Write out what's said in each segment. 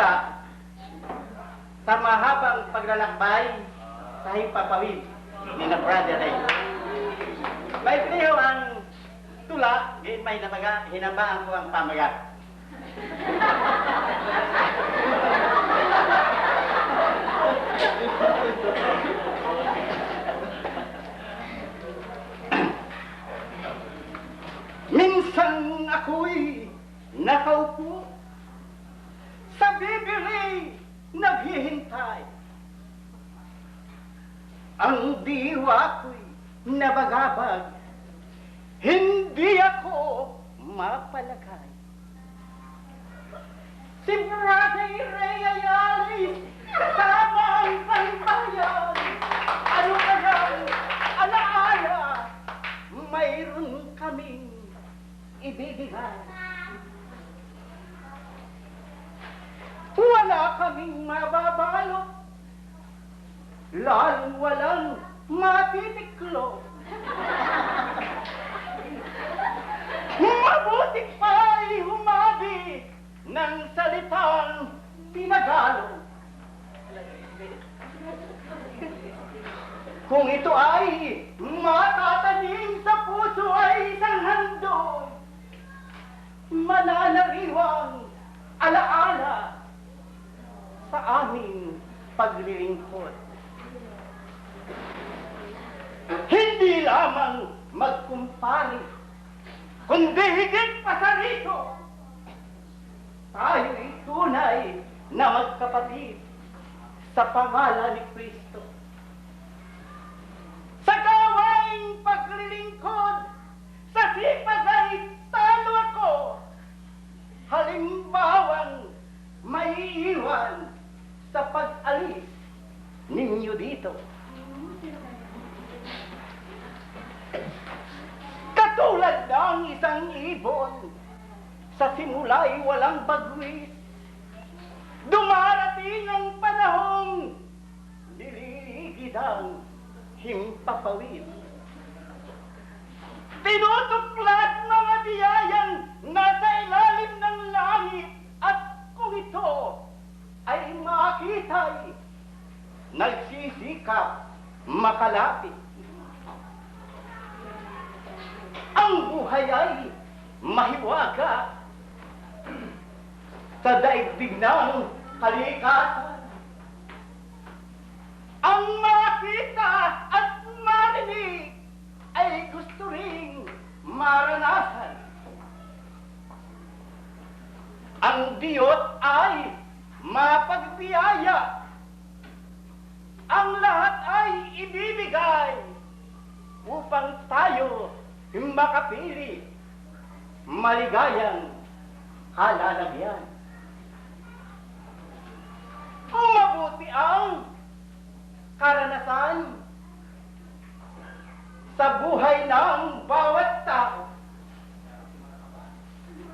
tula sa mahabang paglalakbay sa himpapawid ni na Brother Ray. May priho ang tula, gayon may namaga, hinambaan ko ang pamagat. Minsan ako'y nakaupo sa bibili naghihintay. Ang diwa ko'y nabagabag, hindi ako mapalakay. Si Brother Ray ay alis kasama ang pangbayan. Ano kayang alaala mayroon kaming ibibigay? Wala kaming mababalot, lalong walang matitiklo. Mabuti pa'y humabi ng salitang pinagalo. Kung ito ay matatanim sa puso ay isang handog, mananariwang alaala sa aming paglilingkod. Hindi lamang magkumpari, kundi higit pa sa rito, tayo'y tunay na magkapatid sa pangalan ni Kristo. Sa gawaing paglilingkod, sa sipag ay talo ako, halimbawang maiiwan sa pag-alis ninyo dito. Katulad ng isang ibon, sa simula'y walang bagwis, dumarating ang panahong nililigid ang himpapawid. Tinutuklat mga biyayang nasa ilalim ng langit, at kung ito ay makita'y nagsisikap makalapit. Ang buhay ay mahiwaga sa daigdig ng kalikasan. Ang makita at marinig ay gusto ring maranasan. Ang Diyos ay mapagbiyaya. Ang lahat ay ibibigay upang tayo makapili maligayang kalalagyan. Mabuti ang karanasan sa buhay ng bawat tao.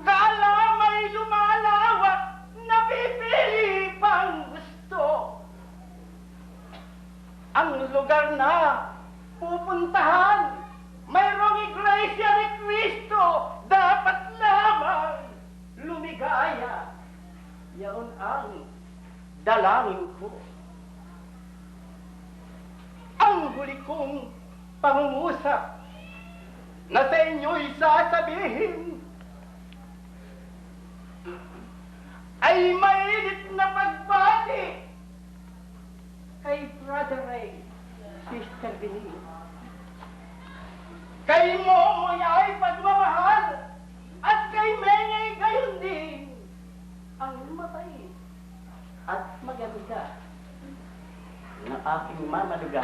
Kalamay lumalawak, napipili pang gusto. Ang lugar na pupuntahan, mayroong Iglesia ni Cristo, dapat lamang lumigaya. Yaon ang dalangin ko. Ang huli kong pangungusap na sa inyo'y sasabihin ay mainit na pagbati kay Brother Ray, Sister Denise. Kay Momoy ay pagmamahal, at kay Menyay gayon din ang mabait at maganda na aking mamaluga.